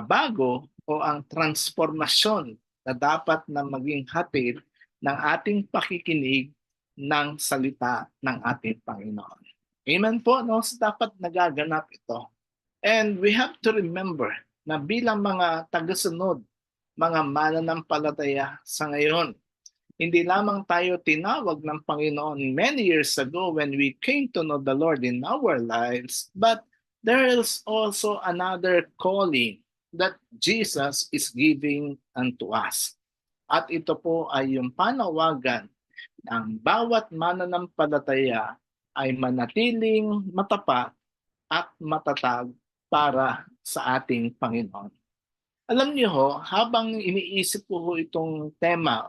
bago o ang transformasyon na dapat na maging hatid ng ating pakikinig ng salita ng ating Panginoon. Amen po, no? So dapat nagaganap ito. And we have to remember na bilang mga tagasunod, mga mananampalataya sa ngayon, hindi lamang tayo tinawag ng Panginoon many years ago when we came to know the Lord in our lives, but there is also another calling that Jesus is giving unto us. At ito po ay yung panawagan ng bawat mananampalataya ay manatiling matapat at matatag para sa ating Panginoon. Alam niyo ho, habang iniisip ko ho itong tema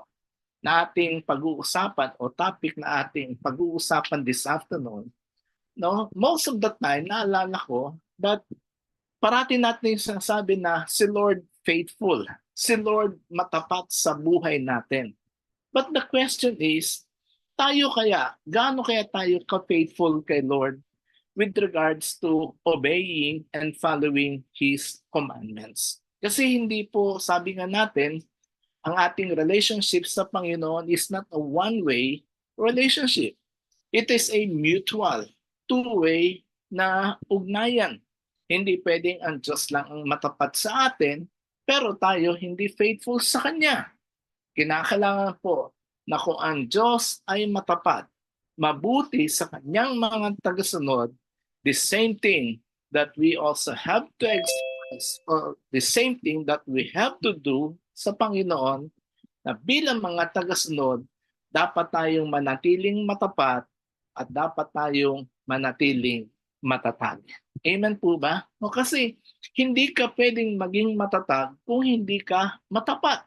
na ating pag-uusapan o topic na ating pag-uusapan this afternoon, no, most of the time naalala ko that parati natin yung sinasabi na si Lord faithful, si Lord matapat sa buhay natin. But the question is, gaano kaya tayo ka-faithful kay Lord with regards to obeying and following His commandments? Kasi hindi po, sabi nga natin, ang ating relationship sa Panginoon is not a one-way relationship. It is a mutual, two-way na ugnayan. Hindi pwedeng ang Diyos lang ang matapat sa atin, pero tayo hindi faithful sa Kanya. Kinakailangan po na kung ang Diyos ay matapat, mabuti sa Kanyang mga tagasunod, the same thing that we also have to express, or the same thing that we have to do sa Panginoon, na bilang mga tagasunod, dapat tayong manatiling matapat at dapat tayong manatiling matatag. Amen po ba? O kasi hindi ka pwedeng maging matatag kung hindi ka matapat.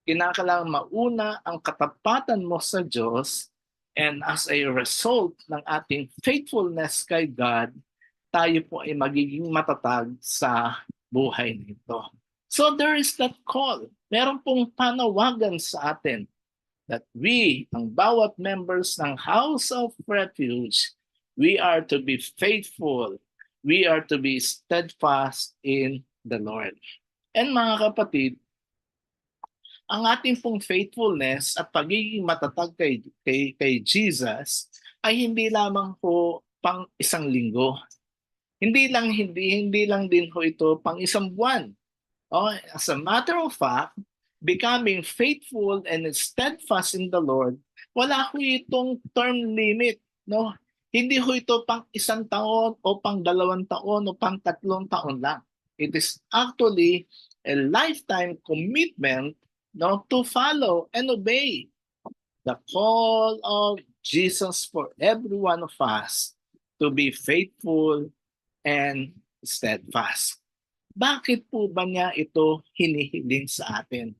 Kinakailangan mauna ang katapatan mo sa Diyos, and as a result ng ating faithfulness kay God, tayo po ay magiging matatag sa buhay nito. So there is that call. Meron pong panawagan sa atin that we, ang bawat members ng House of Refuge, we are to be faithful. We are to be steadfast in the Lord. And mga kapatid, ang ating pong faithfulness at pagiging matatag kay Jesus ay hindi lamang po pang isang linggo. Hindi lang din ho ito pang isang buwan. Oh, as a matter of fact, becoming faithful and steadfast in the Lord, wala ho itong term limit, no? Hindi ho ito pang isang taon o pang 2 taon o pang 3 taon lang. It is actually a lifetime commitment, no, to follow and obey the call of Jesus for every one of us to be faithful and steadfast. Bakit po ba niya ito hinihiling sa atin?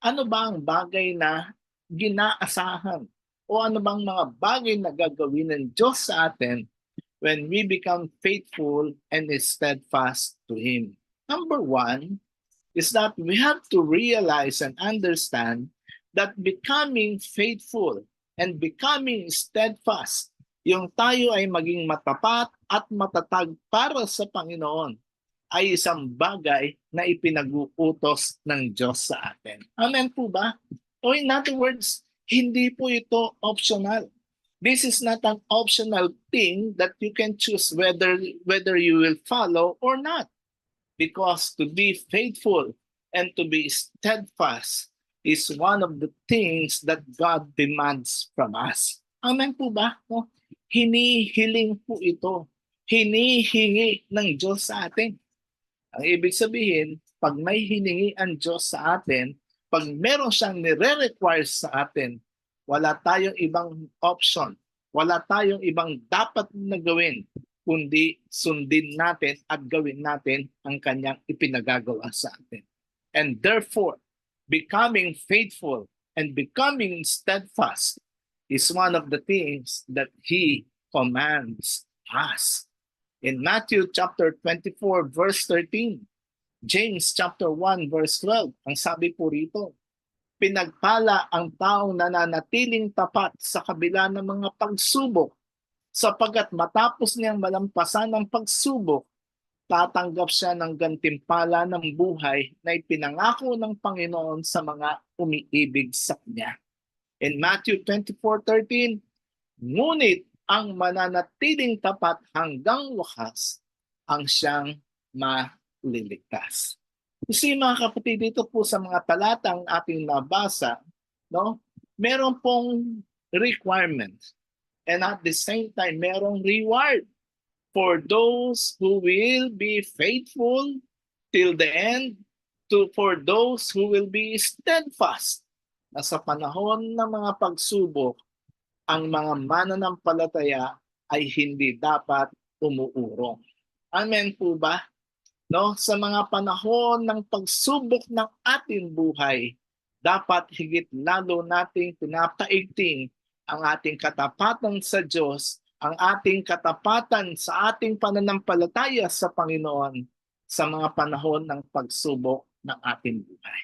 Ano ba ang bagay na ginaasahan? O ano bang mga bagay na gagawin ng Diyos sa atin when we become faithful and steadfast to Him? Number one is that we have to realize and understand that becoming faithful and becoming steadfast, yung tayo ay maging matapat at matatag para sa Panginoon, ay isang bagay na ipinag-uutos ng Diyos sa atin. Amen po ba? O in other words, hindi po ito optional. This is not an optional thing that you can choose whether you will follow or not. Because to be faithful and to be steadfast is one of the things that God demands from us. Amen po ba? No? Hinihiling po ito. Hinihingi ng Diyos sa atin. Ang ibig sabihin, pag may hiningi ang Diyos sa atin, pag meron siyang nire-require sa atin, wala tayong ibang option, wala tayong ibang dapat na gawin, kundi sundin natin at gawin natin ang kanyang ipinagagawa sa atin. And therefore, becoming faithful and becoming steadfast is one of the things that He commands us. In Matthew chapter 24 verse 13, James chapter 1 verse 12, ang sabi po rito, pinagpala ang taong nananatiling tapat sa kabila ng mga pagsubok, sapagkat matapos niyang malampasan ang pagsubok, tatanggap siya ng gantimpala ng buhay na ipinangako ng Panginoon sa mga umiibig sa Kanya. In Matthew 24:13, ngunit ang mananatiling tapat hanggang wakas ang siyang maliligtas. Kasi mga kapatid, dito po sa mga talatang ating nabasa, no, meron pong requirement and at the same time merong reward for those who will be faithful till the end, for those who will be steadfast. Na sa panahon ng mga pagsubok, ang mga mananampalataya ay hindi dapat umuurong. Amen po ba? No, sa mga panahon ng pagsubok ng ating buhay, dapat higit lalo nating pinapaigting ang ating katapatan sa Diyos, ang ating katapatan sa ating pananampalataya sa Panginoon sa mga panahon ng pagsubok ng ating buhay.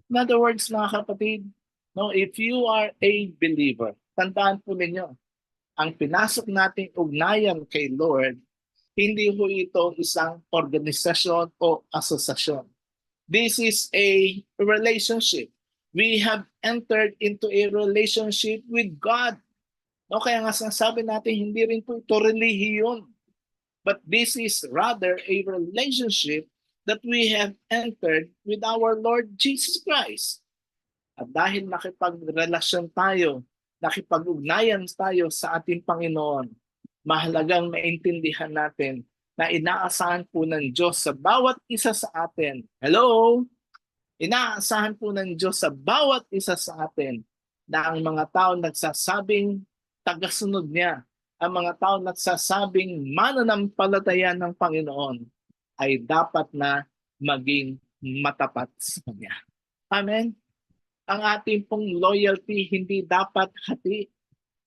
In other words, mga kapatid, no, if you are a believer, tandaan po ninyo, ang pinasok nating ugnayan kay Lord, hindi ho ito isang organisasyon o asosasyon. This is a relationship. We have entered into a relationship with God. No, kaya nga sinasabi natin, hindi rin po ito relihiyon. But this is rather a relationship that we have entered with our Lord Jesus Christ. At dahil nakipagrelasyon tayo, nakipag-ugnayan tayo sa ating Panginoon, mahalagang maintindihan natin na inaasahan po ng Diyos sa bawat isa sa atin. Hello? Inaasahan po ng Diyos sa bawat isa sa atin na ang mga tao nagsasabing tagasunod niya, ang mga tao nagsasabing mananampalataya ng Panginoon ay dapat na maging matapat sa Kanya. Amen? Ang ating pong loyalty hindi dapat hati.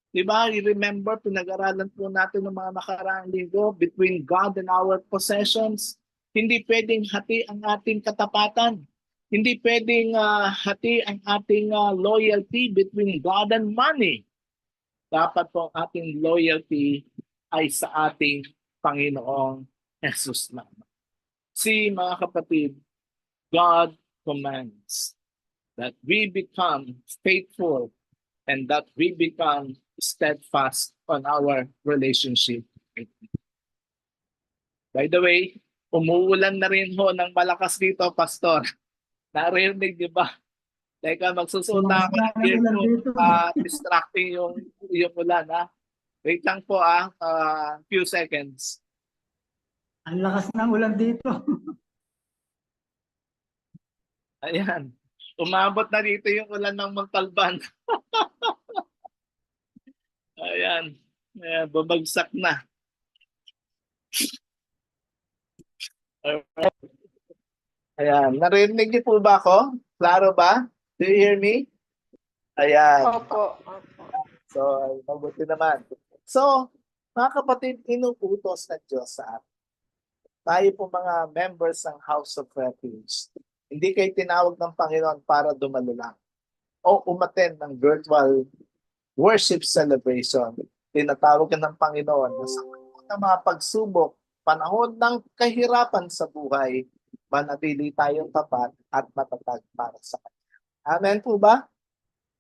Diba? Remember, pinag-aralan po natin ng mga nakaraang linggo between God and our possessions. Hindi pwedeng hati ang ating katapatan. Hindi pwedeng hati ang ating loyalty between God and money. Dapat po ang ating loyalty ay sa ating Panginoong Jesus lamang. See, mga kapatid, God commands that we become faithful and that we become steadfast on our relationship. By the way, umuulan na rin ho ng malakas dito, Pastor. Narinig, di ba? Teka, magsusuot na ako ng earphone, distracting yung ulan, ha? Wait lang po, few seconds. Ang lakas ng ulan dito. Ayan. Umabot na dito yung ulan ng Montalban. Ayan. Ayan, babagsak na. Alright. Ayan. Narinig niyo po ba ako? Klaro ba? Do you hear me? Ayan. Opo. So, mabuti naman. So, mga kapatid, inuutos ng Diyos sa atin. Tayo po mga members ng House of Refuge. Hindi kayo tinawag ng Panginoon para dumalo lang o umattend ng virtual worship celebration. Tinatawag ka ng Panginoon na sa panahon ng mga pagsubok, panahon ng kahirapan sa buhay, manatili tayong tapat at matatag para sa Kanya. Amen po ba?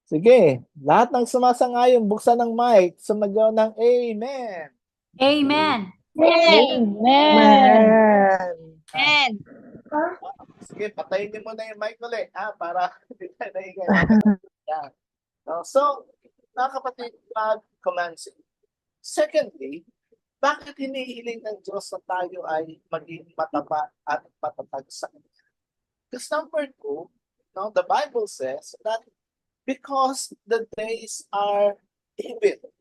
Sige, lahat ng sumasang-ayon, buksan ng mic, sumagaw ng Amen. Amen. Amen. Amen. Sige, patayin niyo muna yung mic ulit, para hindi tayo naingay. Yeah. So, mga kapatid, God commands it. Secondly, bakit hinihiling ng Diyos na tayo ay maging matapat at matatag sa Kanya? Because number 2, no, the Bible says that because the days are evil,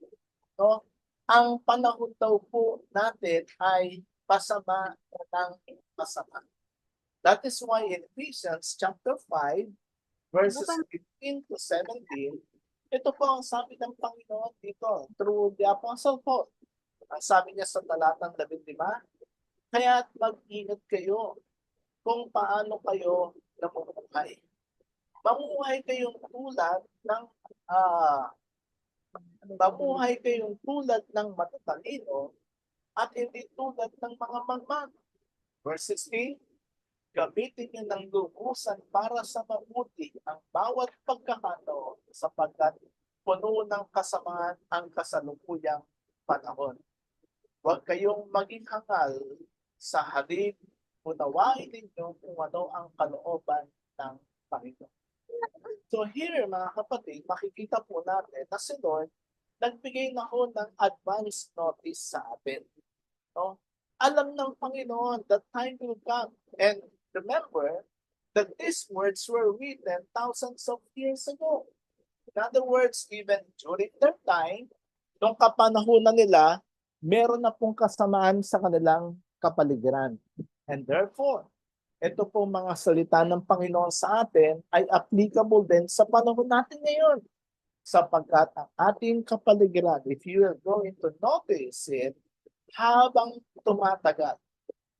no, ang panahon daw po natin ay pasama ng pasama. That is why in Ephesians chapter 5, verses 15 to 17, ito po ang sabi ng Panginoon dito through the Apostle Paul. Ang sabi niya sa talatang 15, kaya't mag-ingat kayo kung paano kayo namumuhay. Mamuhay kayong tulad ng matatalino at hindi tulad ng mga magmag. Verse 16, gamitin niyo ng lubusan para sa mabuti ang bawat pagkakataon sapagkat puno ng kasamaan ang kasalukuyang panahon. Huwag kayong maging hangal sa halip, unawain ninyo kung ano ang kalooban ng Panginoon. So here, mga kapatid, makikita po natin na si Lord nagbigay na ho ng advance notice sa atin. No? Alam ng Panginoon that time will come. And remember that these words were written thousands of years ago. In other words, even during their time, nung kapanahunan nila, meron na pong kasamaan sa kanilang kapaligiran. And therefore, ito pong mga salita ng Panginoon sa atin ay applicable din sa panahon natin ngayon. Sapagkat ang ating kapaligiran, if you are going to notice it, habang tumatagal.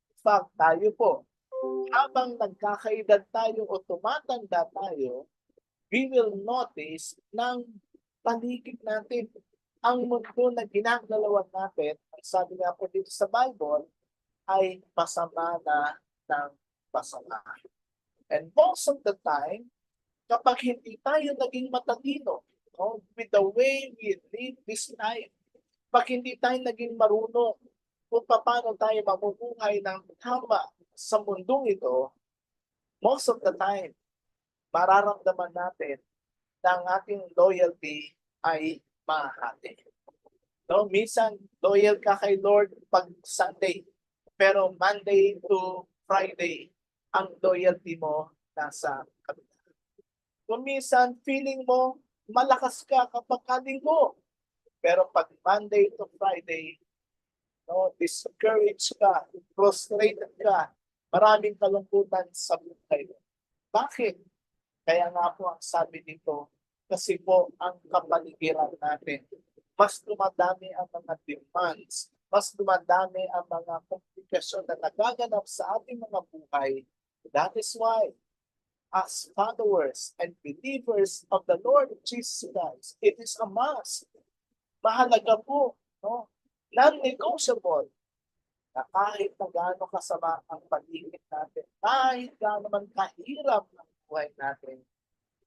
In fact, tayo po, habang nagkakaedad tayo o tumatanda tayo, we will notice ng paligid natin ang mundo na ginagalawan natin, ang sabi nga po dito sa Bible, ay pasama na ng pasama. And most of the time, kapag hindi tayo naging matalino, with the way we live this life, pag hindi tayo naging marunong kung paano tayo mamumuhay ng tama sa mundong ito, most of the time, mararamdaman natin na ang ating loyalty ay mahati. No, minsan loyal ka kay Lord pag Sunday, pero Monday to Friday, ang loyalty mo nasa kabila. Kung minsan feeling mo malakas ka kapag kalinggo, pero pag Monday to Friday, no, discouraged ka, frustrated ka, maraming kalungkutan sa buhay mo. Bakit? Kaya nga po ang sabi dito, kasi po ang kapaligiran natin, mas dumadami ang mga demands, mas dumadami ang mga komplikasyon na nagaganap sa ating mga buhay. That is why, as followers and believers of the Lord Jesus Christ, it is a must. Mahalaga po, no? Non-negotiable na kahit na gaano kasama ang paligid natin, kahit gaano man kahirap ang buhay natin,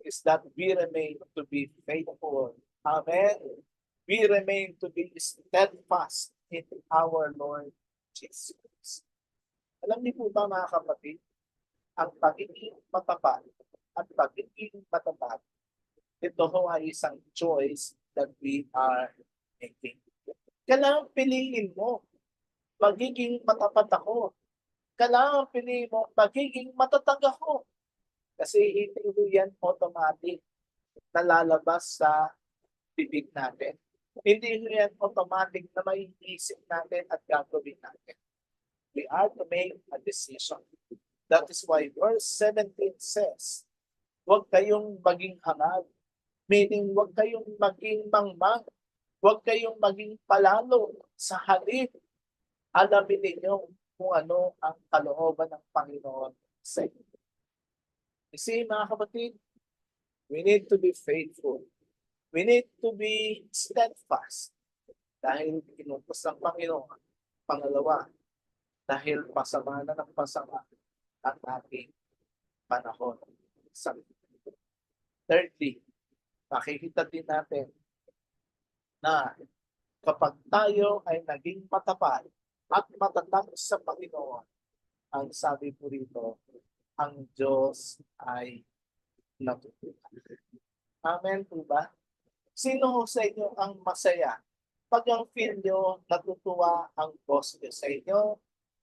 is that we remain to be faithful. Amen. We remain to be steadfast in our Lord Jesus Christ. Alam niyo po ba mga kapatid, ang pagiging matapat at pagiging matapat, ito ho ay isang choice that we are making. Kailangan piliin mo, magiging matapat ako. Kailangan piliin mo, magiging matatag ako. Kasi hindi yan automatic na lalabas sa bibig natin. Hindi yan automatic na maiisip natin at gagawin natin. We are to make a decision. That is why verse 17 says, huwag kayong maging hangal. Meaning, huwag kayong maging mangmang. Huwag kayong maging palalo sa halip. Alamin ninyo kung ano ang kalooban ng Panginoon sa inyo. You see, mga kapatid, we need to be faithful. We need to be steadfast. Dahil inutos ng Panginoon. Pangalawa, dahil pasama na ng pasama ang ating panahon. Thirdly, makikita din natin na kapag tayo ay naging matapat at matatag sa Panginoon, ang sabi po rito, ang Diyos ay natutuwa. Amen po ba? Sino ho sa inyo ang masaya? Pag ang feel nyo, natutuwa ang boss nyo sa inyo,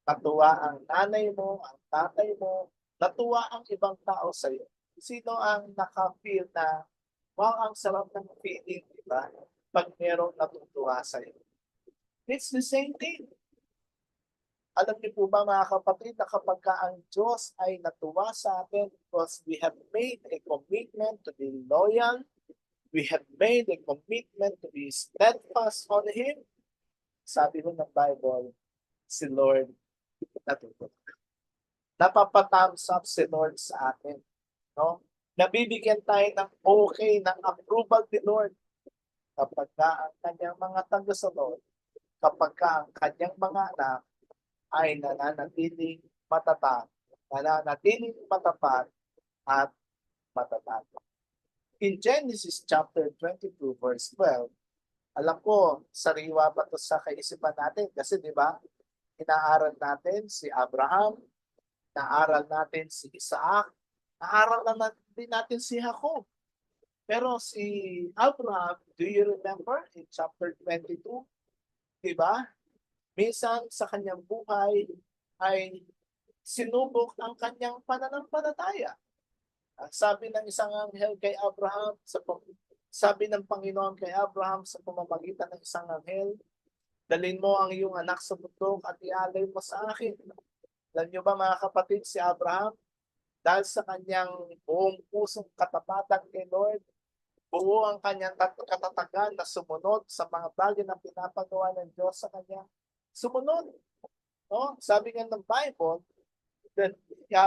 natuwa ang nanay mo, ang tatay mo, natuwa ang ibang tao sa iyo. Sino ang naka-feel na, wow, ang sarap ng feeling, di ba? Pag merong natutuwa sa iyo. It's the same thing. Alam niyo po ba mga kapatid na kapag ang Diyos ay natuwa sa atin because we have made a commitment to be loyal, we have made a commitment to be steadfast on Him, sabi ko ng Bible, si Lord natutuwa. Napapatthumbs up si Lord sa atin. No? Nabibigyan tayo ng okay, ng approval ni Lord kapag ang kanyang mga tagasunod, kapag ang kanyang mga anak ay nananatiling matatag. Nananatiling matapat at matatag. In Genesis chapter 22 verse 12, alam ko, sariwa pa to sa kaisipan natin kasi di ba, inaaral natin si Abraham, inaaral natin si Isaac, inaaral na din natin si Jacob. Pero si Abraham, do you remember in chapter 22, di ba? Minsan sa kanyang buhay ay sinubok ang kanyang pananampalataya. Ang sabi ng isang anghel kay Abraham, sabi ng Panginoon kay Abraham sa pamamagitan ng isang anghel, dalhin mo ang iyong anak sa bundok at ialay mo sa akin. Alam niyo ba mga kapatid, si Abraham, dahil sa kanyang buong pusong katapatan kay Lord, buo ang kanyang katatagan na sumunod sa mga bagay na pinapagawa ng Diyos sa kanya. Sumunod. No? Sabi nga ng Bible, then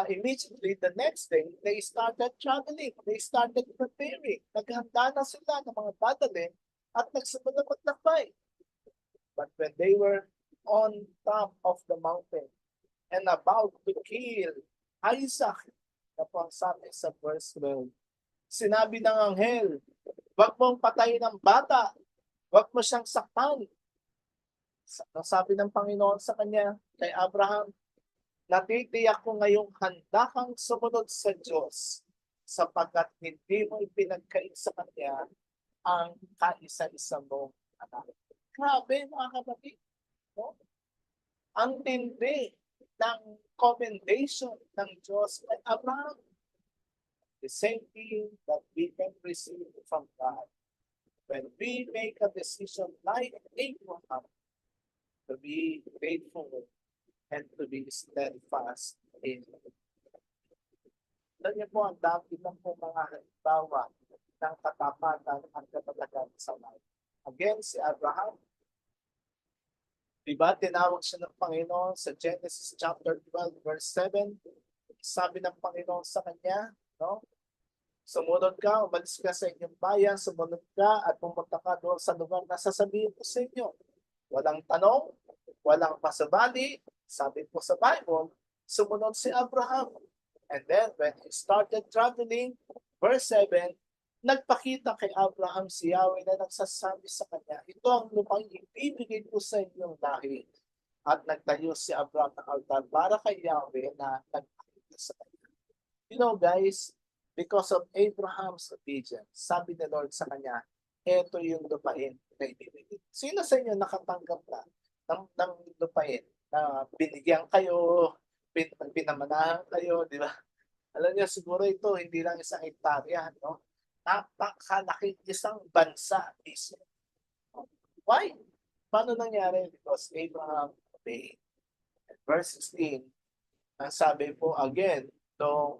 immediately the next day, they started traveling. They started preparing. Naghanda na sila ng mga dadalhin at nagsimula na maglakbay. But when they were on top of the mountain and about to kill Isaac, na po ang sabi sa verse 12, sinabi ng anghel, wag mong patayin ang bata, wag mo siyang saktan. Sabi ng Panginoon sa kanya, kay Abraham, natitiyak ko ngayong handa kang sumunod sa Diyos sapagkat hindi mo ipinagkait sa kanya ang kaisa-isa mong anak. Grabe mga kapatid. No? Ang tindi ng commendation ng Diyos kay Abraham. The same thing that we can receive from God. When we make a decision like Abraham to be faithful and to be steadfast in it. Alam niyo po, ang dami lang po mga halimbawa ng katapatan at katatagan sa life. Again, si Abraham, diba, tinawag siya ng Panginoon sa Genesis chapter 12 verse 7. Sabi ng Panginoon sa kanya, no? Sumunod ka, umalis ka sa inyong bayan, sumunod ka at pumunta ka doon sa lugar na sasabihin ko sa inyo. Walang tanong, walang pasabali. Sabi po sa Bible, sumunod si Abraham. And then when he started traveling, verse 7, nagpakita kay Abraham si Yahweh na nagsasabi sa kanya, ito ang lupang ibibigay ko sa inyong lahi. At nagtayo si Abraham ng altar para kay Yahweh na nagpakita sa kanya. You know guys, because of Abraham's obedience, sabi ni Lord sa kanya, ito yung lupain na ibibigay. Sino sa inyo nakatanggap na ng lupain na binigyan kayo, pinamanahan kayo, di ba? Alam niyo, siguro ito, hindi lang isang hektarya, no? Napakalaking isang bansa mismo. Why? Paano nangyari? Because Abraham obeyed. Verse 16, ang sabi po again, nung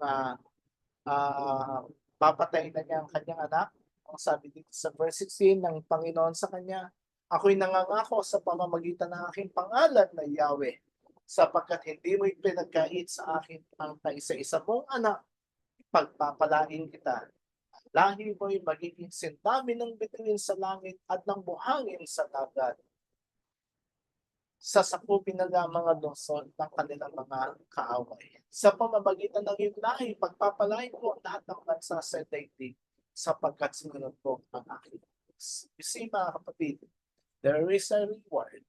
papatay na niya ang kanyang anak, ang sabi dito sa verse 16 ng Panginoon sa kanya, ako'y nangangako sa pamamagitan ng aking pangalan na Yahweh, sapagkat hindi mo ipinagkait sa akin ang kaisa-isa mong anak, pagpapalain kita. Lahi mo'y magiging sindami ng bituin sa langit at ng buhangin sa dagat. Sasakupin na lang mga lungsod ng kanilang mga kaaway. Sa pamamagitan ng iyong lahi, pagpapalain ko ang lahat ng bansa sa daigdig, sapagkat sinunod ko ang aking Diyos. You see mga kapatid, there is a reward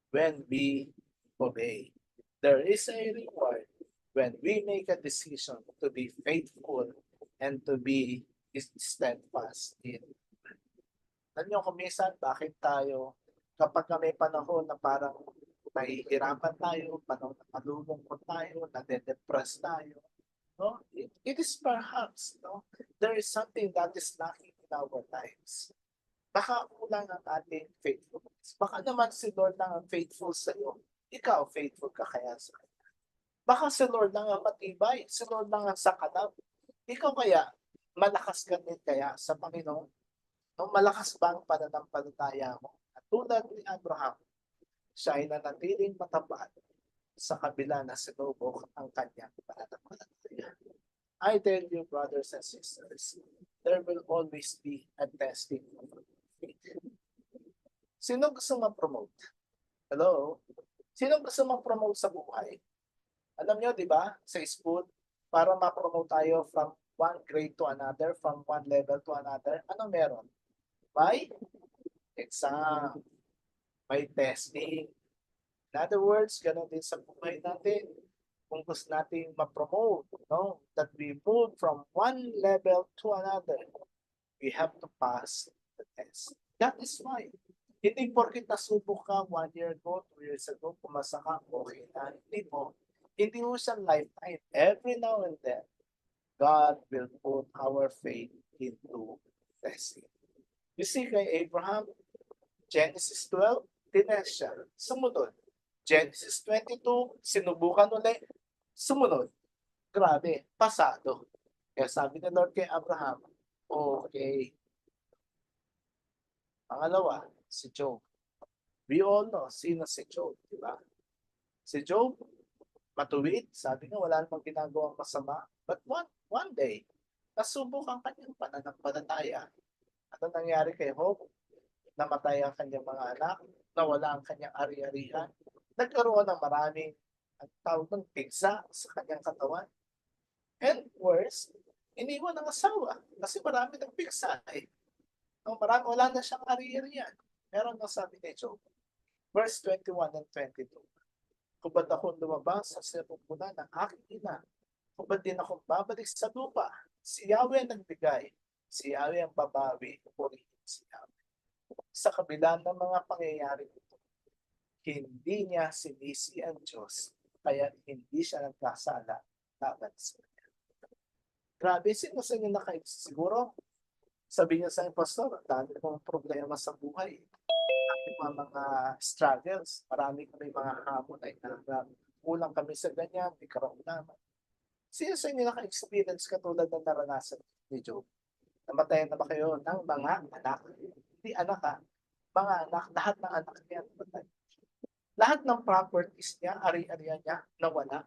when we obey. There is a reward when we make a decision to be faithful and to be steadfast in. Alam niyo kung minsan, bakit tayo, kapag may panahon na parang nahihirapan tayo, panahon na malulungkot tayo, nade-depress tayo, no? It is perhaps, no? There is something that is lacking in our lives. Baka kulang ang ating faithfulness. Baka naman si Lord lang ang faithful sa iyo. Ikaw, faithful ka kaya sa kanya. Baka si Lord lang ang matibay. Si Lord lang ang sakalab. Ikaw kaya, malakas ka din kaya sa Panginoon? No, malakas ba ang pananampalataya mo? At tulad ni Abraham, siya ay nanatiling matapat sa kabila na sinubok ang kanyang pananampalataya. I tell you, brothers and sisters, there will always be a testing of faith. Sino gusto ma-promote? Hello? Sino gusto ma-promote sa buhay? Alam nyo, di ba, sa school, para ma-promote tayo from one grade to another, from one level to another, ano meron? By exam, by testing. In other words, ganun din sa buhay natin. Kung gusto nating ma-promote, no, that we move from one level to another, we have to pass the test. That is why. Hindi porkit nasubok ka 1 year ago, 2 years ago, pumasa ka, okay na. Hindi po. Hindi mo siya lifetime. Every now and then, God will put our faith into testing. You see kay Abraham, Genesis 12, tinest siya. Sumunod. Genesis 22, sinubukan ulit. Sumunod. Grabe, pasado. Kaya sabi ni Lord kay Abraham, okay. Pangalawa, si Job. We all know, sino si Job, di ba? Si Job, matuwid, sabi nga wala namang ginagawang masama. But one day, nasubok ang kanyang pananampalataya. Ano nangyari kay Job? Namatay ang kanyang mga anak, nawala ang kanyang ari-arihan, nagkaroon ng maraming ang tawag ng pigsa sa kanyang katawan. And worse, iniwan ng asawa kasi marami ng pigsa eh. No, marami, wala na siyang ari-arihan. Meron na sabi ni Job, verse 21 and 22. Kung ba't ako lumabas sa sinapupunan ng aking ina, kung ba't din ako babalik sa lupa, si Yahweh ang nagbigay, si Yahweh ang babawi, purihin si Yahweh. Sa kabila ng mga pangyayari ito, hindi niya sinisi ang Diyos, kaya hindi siya nagkasala laban sa kanya. Grabe, sino sa inyo siguro, sabi niya sa akin, Pastor, ang dami kong problema sa buhay. Mga struggles, marami kami mga hamon ay kulang kami sa ganyan, may karamdaman. Sino sa inyo naka-experience katulad ng naranasan ni Job? Namatayan na ba kayo ng mga anak? Hindi anak ha, mga anak, lahat ng anak niya namatay. Lahat ng properties niya, ari-arian niya, nawala.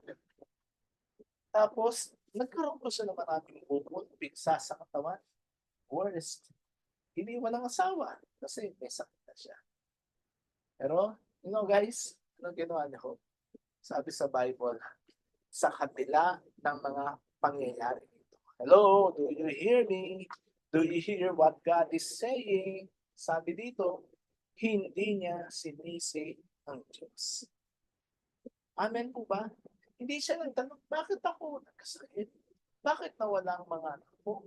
Tapos, nagkaroon ko siya ng maraming bukol, pigsa sa katawan. Worst, iniwan ng asawa kasi may sakit na siya. Pero, you know guys, anong ginawa niya ko? Sabi sa Bible, sa kabila ng mga pangyayari nito. Hello, do you hear me? Do you hear what God is saying? Sabi dito, hindi niya sinisi ang Diyos. Amen po ba? Hindi siya nagtanong, bakit ako nagkasakit? Bakit nawala ang mga anak ko?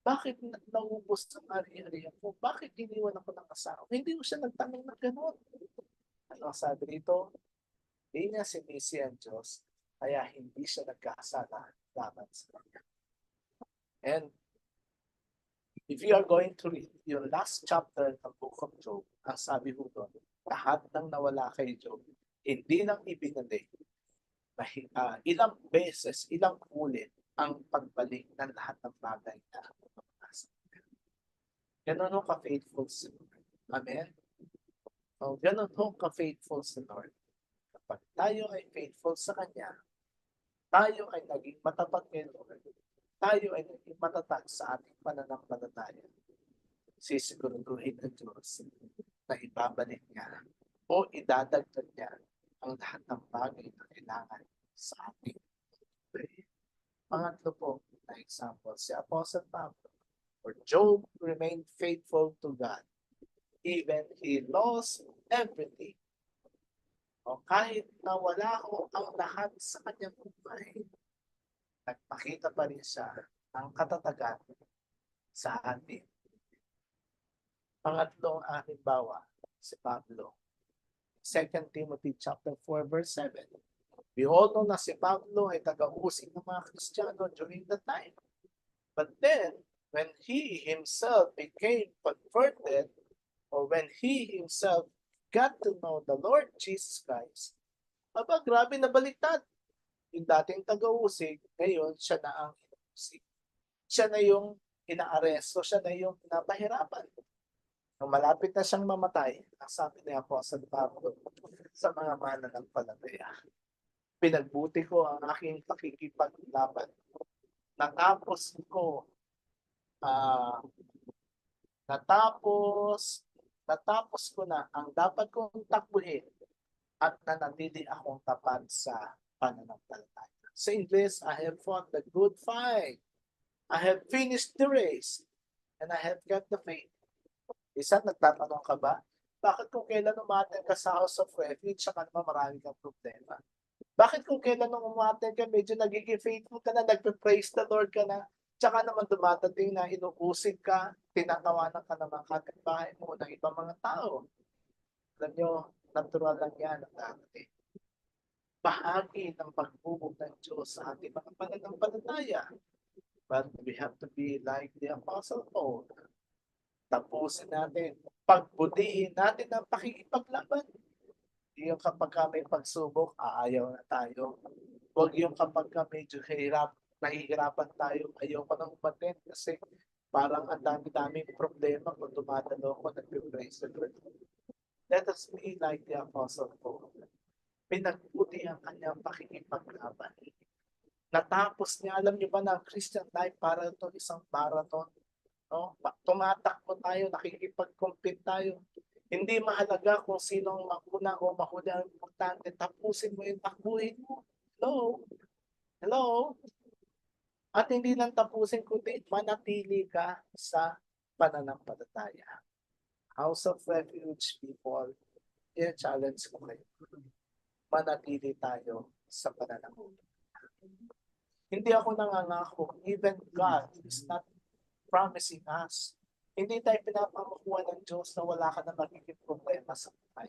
Bakit naubos ang ari-arian ko? Bakit iniwan ako ng asawa? Hindi mo siya nagtanong na gano'n. Ano sabi dito? Hindi niya sinisi ang Diyos, kaya hindi siya nagkasala laban sa kanya. And if you are going to read yung last chapter ng Book of Job, ang sabi ko doon, lahat ng nawala kay Job, hindi nang ibinalik ilang beses, ilang ulit ang pagbalik ng lahat ng bagay na nasa. Ganun ho ka-faithful si Lord. Amen? O, ganun ho ka-faithful si Lord. Kapag tayo ay faithful sa Kanya, tayo ay naging matapat kay Lord, tayo ay naging matatag sa ating pananampalataya, sisiguraduhin ng Diyos na ibabalik niya o idadagdag niya ang lahat ng bagay na kailangan sa ating buhay. Pangatlo po na example, si Apostle Pablo, for Job remained faithful to God. Even he lost everything. O kahit nawala ko ang lahat sa kanyang buhay, nagpakita pa rin siya ng katatagan sa atin. Pangatlong halimbawa, si Pablo. 2 Timothy chapter 4 verse 7. We all know na si Pablo ay taga-usig ng mga Kristiyano during the time. But then, when he himself became converted, or when he himself got to know the Lord Jesus Christ, aba, grabe na baliktad. Yung dating taga-usig, ngayon siya na ang inuusig. Siya na yung inaaresto, siya na yung napahirapan. Nung malapit na siyang mamatay, ang sabi ni Apostle Pablo sa mga mananampalataya, pinagbuti ko ang aking pakikipaglaban. Natapos ko na ang dapat kong takbuhin at nanatili akong tapat sa pananampalataya. Sa English, I have fought the good fight. I have finished the race. And I have kept the faith. Isa, nagtatanong ka ba? Bakit kung kailan umaten ka sa House of Refuge, saka naman marami kang problema? Bakit kung kailan nung umaten ka, medyo nagiging faithful ka na, nagpe-praise the Lord ka na, tsaka naman dumadating na inuusig ka, tinatawanan ka ng mga kapitbahay mo ng ibang mga tao. Alam nyo, natural lang yan ang darating. Bahagi ng pagbubog ng Diyos sa ating mga pananampalataya. But we have to be like the Apostle Paul. Tapusin natin, pagbudiin natin ang pakikipaglaban. Yung kapag may pagsubok, aayaw na tayo. Huwag yung kapag medyo nahihirapan tayo, ayaw ko nang umaten kasi parang ang dami-daming problema kung dumadalo ko, nag-praise the Lord. Let us be like the Apostle Paul. Pinagbuti ang kanyang pakikipaglaban. Natapos niya, alam niyo ba na Christian life para ito isang marathon? No? Tumatakbo tayo, nakikipag-compete tayo. Hindi mahalaga kung sinong makuna o mahuli, ang importante, tapusin mo yung takbuhin mo. Hello? Hello? At hindi lang tapusin, kundi manatili ka sa pananampalataya. House of Refuge people, i-challenge ko kayo. Manatili tayo sa pananampalataya. Hindi ako nangangako, even God is not promising us. Hindi tayo pinapangakuha ng Diyos na wala ka na magiging problema sa buhay.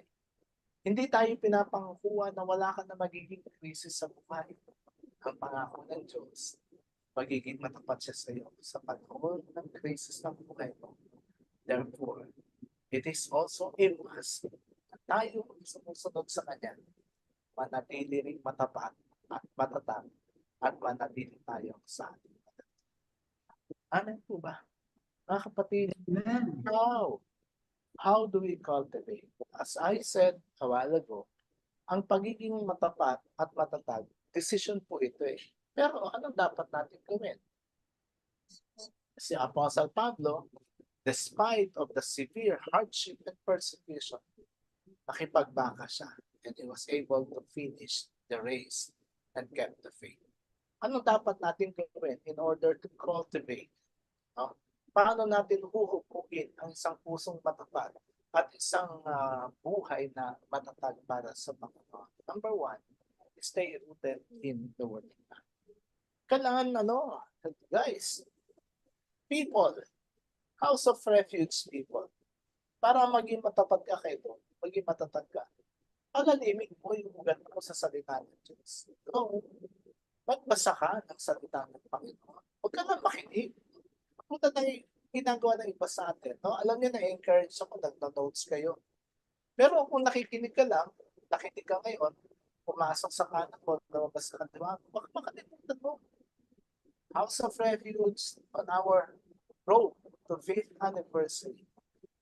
Hindi tayo pinapangakuha na wala ka na magiging krisis sa buhay. Ang pangako ng Diyos, magiging matapat siya sa iyo sa panahon ng krisis ng buhay mo. Therefore, it is also a must na tayo sumusunod sa Kanya. Manatili rin matapat at matatag at manatili tayo sa ating pananampalataya. Amen po ba? Mga kapatid, Amen. how do we cultivate? As I said a while ago, ang pagiging matapat at matatag, decision po ito eh. Pero anong dapat natin gawin? Si Apostle Pablo, despite of the severe hardship and persecution, nakipagbaka siya and he was able to finish the race and kept the faith. Ano dapat natin gawin in order to cultivate? No? Paano natin huhukuin ang isang pusong matapat at isang buhay na matatag para sa Panginoon? Number one, stay rooted in the Word of God. Kailangan, guys, people, House of Refuge people, para maging matapat ka kayo, maging matatag ka, pagalimin mo yung ugat mo sa salita ng Diyos. No, magbasa ka ng salita ng Panginoon. Huwag ka lang makinig. Punta na yung ginagawa ng iba sa atin. No? Alam niyo, na-encourage ako, nagna-notes kayo. Pero kung nakikinig ka lang, nakinig ka ngayon, pumasok sa kanan mo, lumabas ka ng diwa, baka makalimutan mo. House of Refuge on our road to 5th anniversary.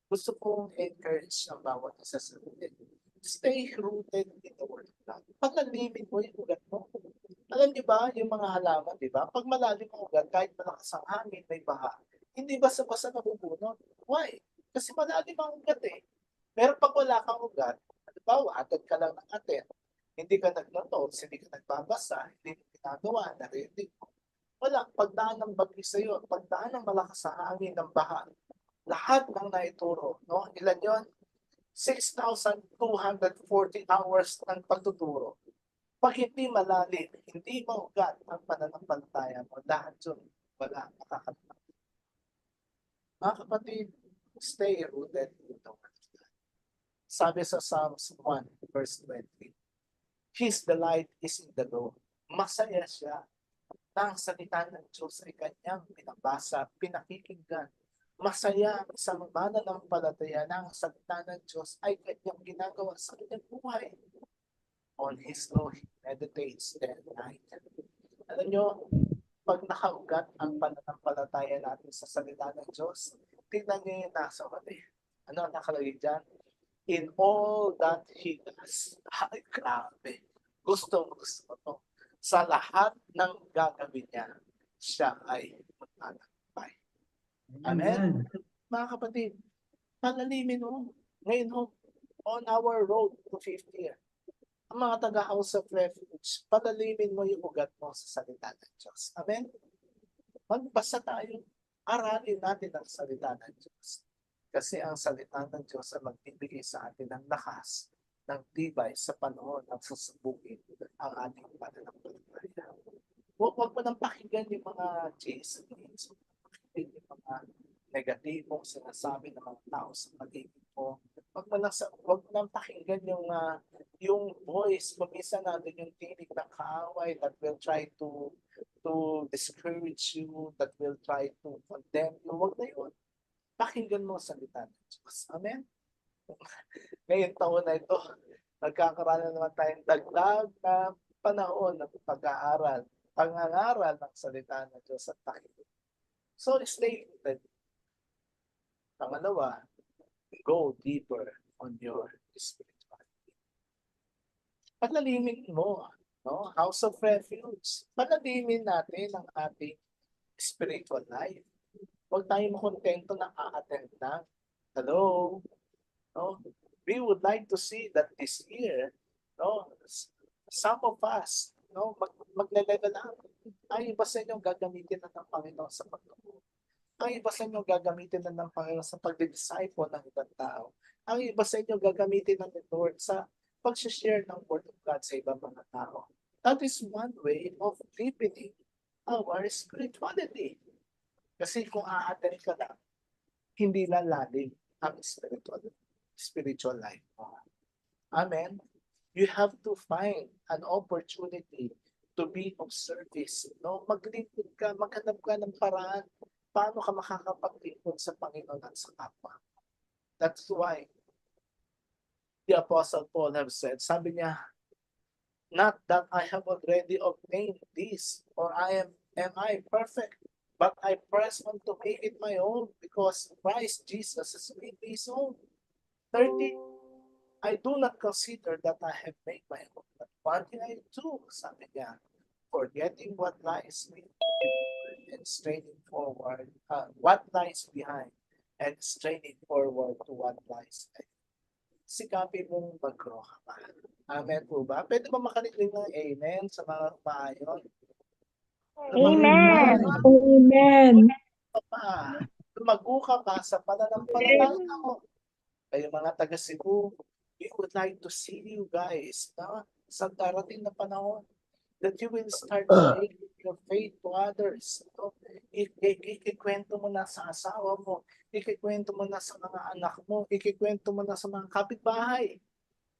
Gusto kong encourage ang bawat isa sa atin. Stay rooted in the Word of God. Pagalimin mo yung ugat mo. Alam niyo ba, yung mga halaman, di ba? Pag malalim ang ugat, kahit malakas ang hangin, may baha, hindi basta-basta nabubunot. Why? Kasi malalim ang ugat eh. Pero pag wala kang ugat, halimbawa, atad ka lang ng atin, hindi ka nag-notes, hindi ka nagbabasa, hindi mo ginagawa, narinig mo. Wala, pagdaan ng bagyo sa iyo, pagdaan ng malakas sa hangin ng baha, lahat ng naituro, no? Ilan yon? 6,240 hours ng pagtuturo. Pag hindi malalim, hindi maugat ang pananampalataya mo, lahat yun, wala, makakalimutan. Mga kapatid, stay rooted in the Word of God. Sabi sa Psalms 1, verse 20, His delight is in the law. Masaya siya na ang salita ng Diyos ay kanyang pinabasa, pinakikinggan. Masaya ang isang mananampalataya na ang salita ng Diyos ay kanyang ginagawa sa kanyang buhay. On His law, He meditates day and night. Alam nyo, pag nakaugat ang pananampalataya natin sa salita ng Diyos, tingnan nyo yung nasa huli. Ano ang nakalagay dyan? In all that He does. Ay, grabe. Gusto to. Sa lahat ng gagawin niya, siya ay magtatagpay. Amen? Mga kapatid, palalimin mo. Ngayon ho, on our road to 50 year. ang mga taga-House of Refuge, palalimin mo yung ugat mo sa salita ng Diyos. Amen? Magbasa tayo, aralin natin ang salita ng Diyos. Kasi ang salita ng Diyos ay magbibigay sa atin ng lakas, ng tibay sa panahon ng susubukin ang ating pananampalataya. Huwag mo nang pakinggan yung mga chismis, yung mga negatibong sinasabi ng mga tao sa paligid mo. Huwag mo nang pakinggan yung voice, kumisa natin yung tinig ng kaaway that will try to discourage you, that will try to condemn you. Huwag na yun. Pakinggan mo ang salita ng Diyos. Amen? Ngayong taon na ito, nagkakaroon na naman tayong dagdag na panahon ng pag-aaral, pangangaral ng salita ng Diyos at pakikinig. So, stay rooted. Pangalawa, go deeper on your spirituality. Palalimin mo, no? House of Refuge. Palalimin natin ang ating spiritual life. Huwag tayong makontento na a-attend lang. Hello? No? We would like to see that this year, no, some of us, no, magle-level up. Ang iba sa inyo gagamitin na ng Panginoon sa pagtuturo. Ang iba sa inyo gagamitin na ng Panginoon sa pagdi-disciple ng ibang tao. Ang iba sa inyo gagamitin na ng Lord sa pag-share ng Word of God sa ibang mga tao. That is one way of deepening our spirituality. Kasi kung a-attend ka lang, hindi lalalim ang spiritual life mo. Amen? You have to find an opportunity to be of service. No? Maglingkod ka, maghanap ka ng paraan paano ka makakapaglingkod sa Panginoon at sa kapwa. That's why the Apostle Paul have said, sabi niya, not that I have already obtained this or am I perfect, but I press on to make it my own because Christ Jesus has made me his own. 30, I do not consider that I have made my own, but one thing I do, sabi niya, forgetting what lies and straining forward, what lies behind and straining forward to what lies ahead. Sikapin mong mag-grow ka pa. Amen po ba? Pwede ba makarinig ng amen sa mga paayon? Amen. Amen. Pa, lumago ka pa sa pananampalataya mo. Kayo mga taga Cebu, we would like to see you guys sa darating na panahon that you will start sharing your faith to others. No? Ikikwento mo na sa asawa mo, ikikwento mo na sa mga anak mo, ikikwento mo na sa mga kapitbahay.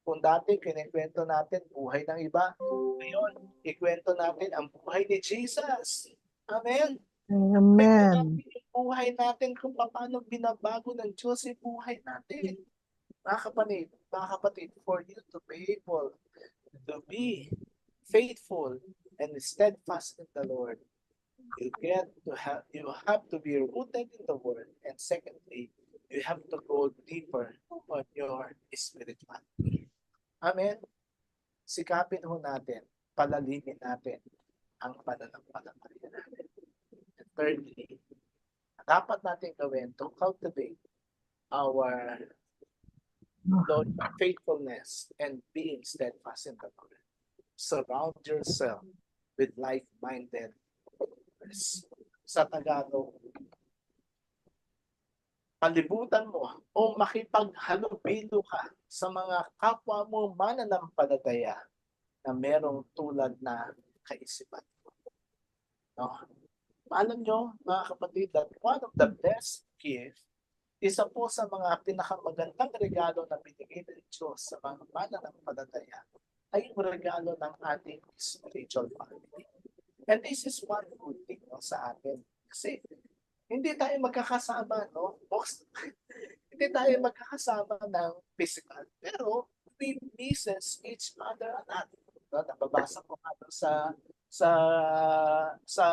Kung dati kinikwento natin buhay ng iba, ngayon ikwento natin ang buhay ni Jesus. Amen. Amen. Yung buhay natin kung paano binabago ng Diyos yung buhay natin. Mga kapatid, for you to be able to be faithful and steadfast in the Lord, you have to be rooted in the Word, and secondly, you have to go deeper on your spirituality. Amen. Sikapin ho natin, palalimin natin ang pananampalataya natin. And thirdly, dapat natin gawin to cultivate our Lord faithfulness and being steadfast in the Lord. Surround yourself with like-minded believers. Sa Tagalog, palibutan mo o makipaghalubilo ka sa mga kapwa mo mananampalataya na merong tulad na kaisipan. No? Alam nyo, mga kapatid, that one of the best gifts, isa po sa mga pinakamagandang regalo na binigay ng Diyos sa mga mananampalataya ay yung regalo ng ating spiritual family. And this is one good thing sa atin. Kasi hindi tayo magkakasama, no? Hindi tayo magkakasama ng physical. Pero we misses each other a lot. No? Nababasa ko nga sa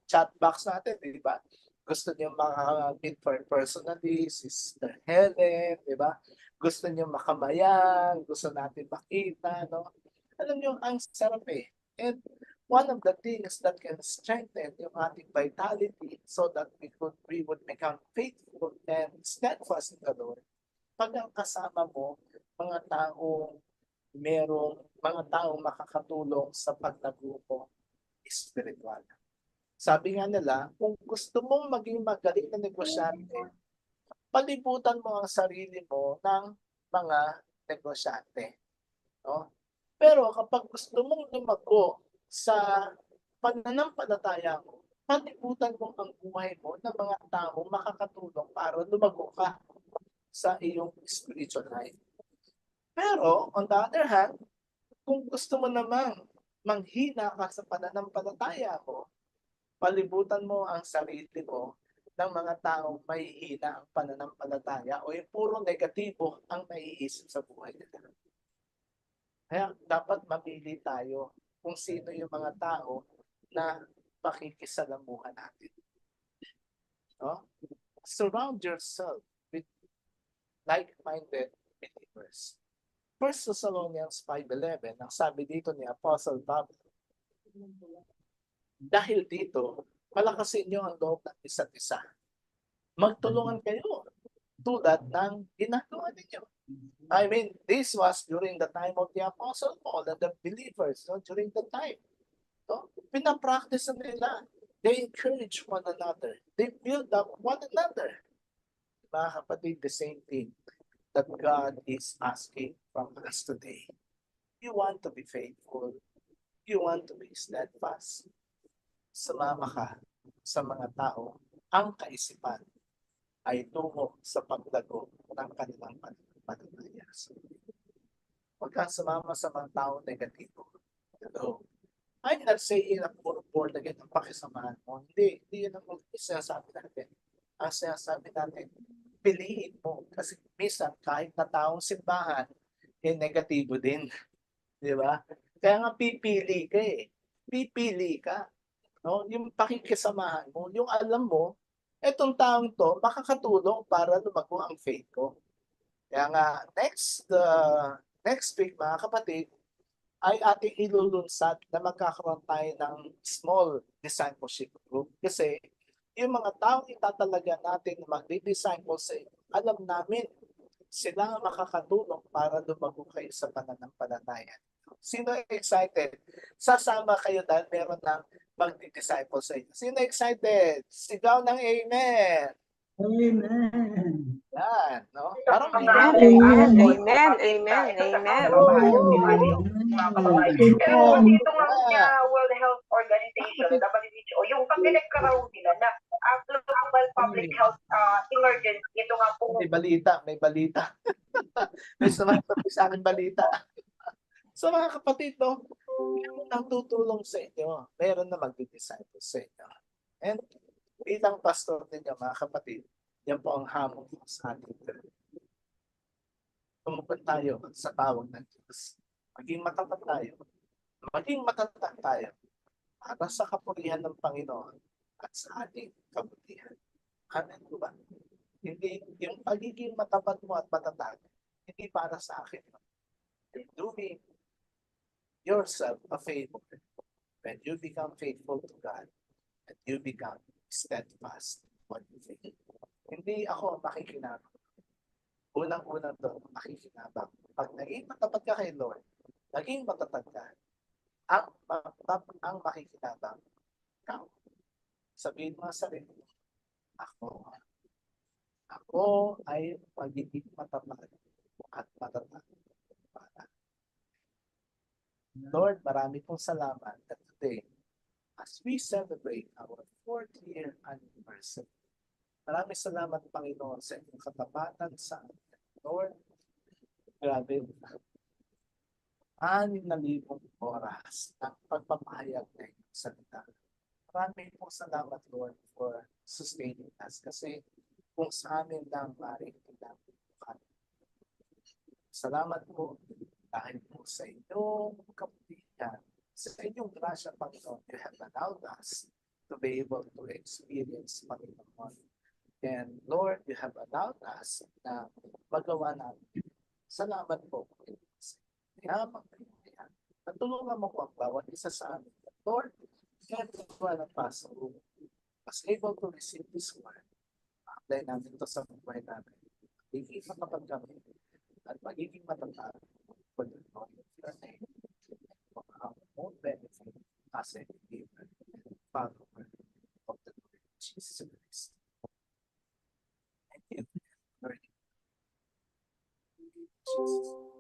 chat box natin, di ba? Gusto niyo maka-meet personally, Sister Helen, di ba? Gusto niyo makabayang, gusto natin makita, no? Alam niyo, ang sarap eh. And one of the things that can strengthen yung ating vitality so that we would become faithful and steadfast in the Lord, pag ang kasama mo, mga taong merong mga taong makakatulong sa paglago mo espiritual. Sabi nga nila, kung gusto mong maging magaling na negosyante, palibutan mo ang sarili mo ng mga negosyante. No? Pero kapag gusto mong lumago sa pananampalataya mo, palibutan mo ang buhay mo ng mga taong makakatulong para lumago ka sa iyong spiritual life. Pero, on the other hand, kung gusto mo namang manghina ka sa pananampalataya mo, palibutan mo ang sarili mo ng mga taong may hina ang pananampalataya o yung puro negatibo ang naiisip sa buhay nila. Kaya dapat mamili tayo kung sino yung mga tao na pakikisalamuhan natin. No? Surround yourself with like-minded believers. 1 Thessalonians 5:11, ang sabi dito ni Apostle Pablo, dahil dito, palakasin niyo ang loob ng isa't isa. Magtulungan kayo tulad ng ginagawa ninyo. I mean, this was during the time of the Apostle Paul and the believers, no? During the time. No? Pinapractice na nila. They encourage one another. They build up one another. Mga kapatid, the same thing that God is asking from us today. You want to be faithful. You want to be steadfast. Sumama ka sa mga tao ang kaisipan ay tungo sa paglago ng kanilang pananampalataya. Huwag kang sumama sa mga tao negatibo. Hello. I'm not saying na puro born again ang pakisamahan mo. Hindi yun ang sinasabi natin. Ang sinasabi natin, piliin mo. Kasi minsan, kahit na taong simbahan, negatibo din. Di ba? Kaya nga pipili ka eh. Pipili ka. No? Yung pakikisamahan mo, yung alam mo, etong taong to, makakatulong para lumago ang faith ko. Kaya nga, next week, mga kapatid, ay ating ilulunsad na magkakaroon tayo ng small discipleship group. Kasi yung mga taong itatalaga natin na magdi-disciple sa inyo, alam namin sila ang makakatulong para lumago kayo sa pananampalataya. Sino excited? Sasama kayo dahil meron ng magdi-disciple sa inyo. Sino excited? Sigaw ng amen! Amen. Yan, no? Parang may Amen. Amen. Amen. Amen. Amen. Dito nga niya World Health Organization, WHO, yung pag pinagkaraw nila na Global Public Health Emergency, ito nga po. May balita. May sumasabi sa akin balita. So mga kapatid, no, meron ang tutulong sa inyo. Meron na magdi-disciple sa inyo. And bilang pastor ninyo, mga kapatid, yan po ang hamon ko sa atin. Tumupan tayo sa tawag ng Diyos. Maging matatag tayo para sa kapurihan ng Panginoon at sa ating kabutihan. Amen po ba? Hindi, yung pagiging matapat mo at matatag, hindi para sa akin. You're doing yourself a favor when you become faithful to God and you become steadfast on your faith. Hindi ako makikinabang. Unang-unang to, makikinabang. Pag naging matapat ka kay Lord, naging matatag ka, ang makikinabang, ikaw. Sabihin mo sa sarili, ako ay magiging matapat at matatag. Lord, marami pong salamat that today, as we celebrate our 4th year anniversary, maraming salamat, Panginoon, sa inyong katapatan sa amin. Lord, grabe, 6,000 oras ng pagpapahayag na inyong salita. Maraming pong salamat, Lord, for sustaining us. Kasi kung sa amin lang maaaring pinagbubukan. Salamat po dahil po sa inyong kaputihan, sa inyong grasya, Panginoon, you have allowed us to be able to experience, Panginoon. And Lord, you have allowed us na magawa natin. Salamat po. Yamang Panginoon. Natulungan mo po ang bawat isa sa amin. Lord, everyone of us who was able to receive this word, apply namin ito sa buhay namin. Magiging matapat kami at magiging matatag for the knowledge of your name, for our own benefit as a believer, follower of the Lord Jesus Christ. Thank you. Lord Jesus.